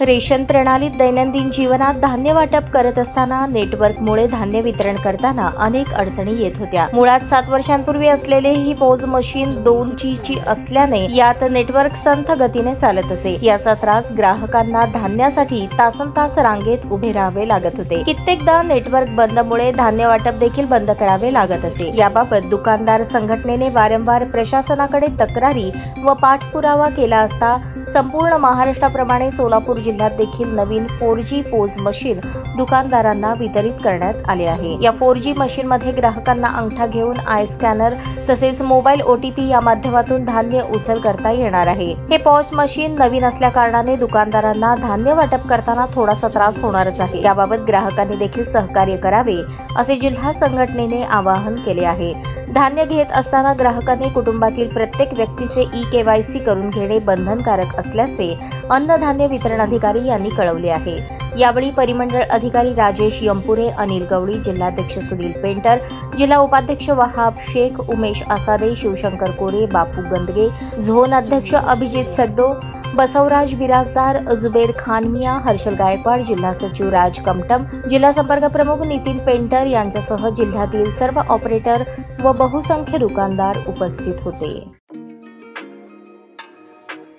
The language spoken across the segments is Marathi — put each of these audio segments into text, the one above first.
रेशन प्रणालीत दैनंदिन जीवनात धान्य वाटप करत असताना नेटवर्कमुळे धान्य वितरण करताना अनेक अडचणी येत होत्या। मुळात 7 वर्षांपूर्वी असलेले ही पोज मशीन 2G ची असल्याने यात नेटवर्क संथ गतीने चालत असे। याचा त्रास ग्राहकांना धान्यासाठी तासनतास रांगेत उभे राहावे लागत होते। कित्येकदा नेटवर्क बंदमुळे धान्य वाटप देखील बंद करावे लागत असे। याबाबत दुकानदार संघटनेने वारंवार प्रशासनाकडे तक्रारी व पाठपुरावा केला असता संपूर्ण महाराष्ट्राप्रमाणे सोलापूर जिल्ह्यात देखील नवीन 4G पोज मशीन दुकानदारांना वितरित करण्यात आले आहे। या 4G मशीन मध्ये ग्राहकांना अंगठा घेऊन आय स्कॅनर तसेच मोबाईल OTP या माध्यमातून धान्य उचल करता येणार आहे। हे पॉज मशीन नवीन असल्या कारणाने दुकानदारांना धान्य वाटप करताना थोडासा त्रास होणारच आहे। याबाबत ग्राहकांनी देखील सहकार्य करावे असे जिल्हा संघटनेने आवाहन केले आहे। धान्य घेत असताना ग्राहकांनी कुटुंबातील प्रत्येक व्यक्तीचे KYC करून घेणे बंधनकारक असल्याचे अन्न धान्य वितरण अधिकारी यांनी कळवले आहे। यावेळी परिमंडळ अधिकारी राजेश यंपुरे, अनिल गवळी, जिल्हाध्यक्ष सुनील पेंटर, जिल्हा उपाध्यक्ष वहाब शेख, उमेश आसादे, शिवशंकर कोरे, बापू गंदगे, झोन अध्यक्ष अभिजित सड्डो, बसवराज बिराजदार, जुबेर खान मिया, हर्षल गायकवाड, जिल्हा सचिव राज कमटम, जिल्हा संपर्क प्रमुख नितीन पेंटर यांच्यासह जिल्ह्यातील सर्व ऑपरेटर व बहुसंख्य दुकानदार उपस्थित होते।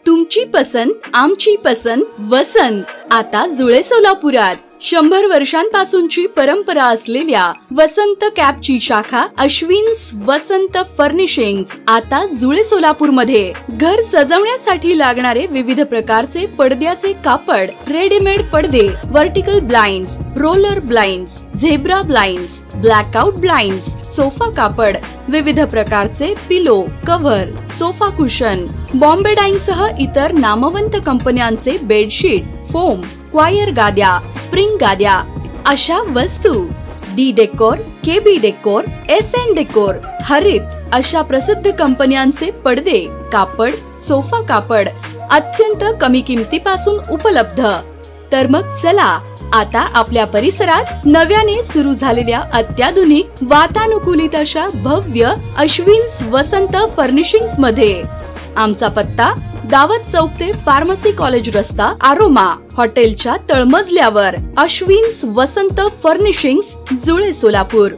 तुमची पसंत आमची पसंत वसंत आता जुळे सोलापुरात 100 वर्षांपासूनची परंपरा असलेल्या वसंत कॅपची शाखा अश्विन्स वसंत फर्निशिंग्स आता जुळे सोलापूर मध्ये घर सजवण्यासाठी लागणारे विविध प्रकारचे पडद्याचे कापड, रेडीमेड पडदे, vertical blinds, roller blinds, zebra blinds, blackout blinds, sofa कापड, विविध प्रकारचे pillow, cover, sofa cushion, Bombay Dyeing सह इतर नामवंत कंपन्यांचे बेडशीट, फोम, क्वायर गाद्या, स्प्रिंग गाद्या अशा वस्तू, D decor, KB decor, SN decor, Harit अशा प्रसिद्ध कंपन्यांचे पडदे, कापड, सोफा कापड अत्यंत कमी किमतीपासून उपलब्ध। तर मग चला आता आपल्या परिसरात नव्याने सुरू झालेल्या अत्याधुनिक वातानुकूलित अशा भव्य अश्विन्स वसंत फर्निशिंग्स मध्ये। आमचा पत्ता दावत चौक ते फार्मसी कॉलेज रस्ता, आरोमा हॉटेलच्या तळमजल्यावर, अश्विन्स वसंत फर्निशिंग्स, जुळे सोलापूर।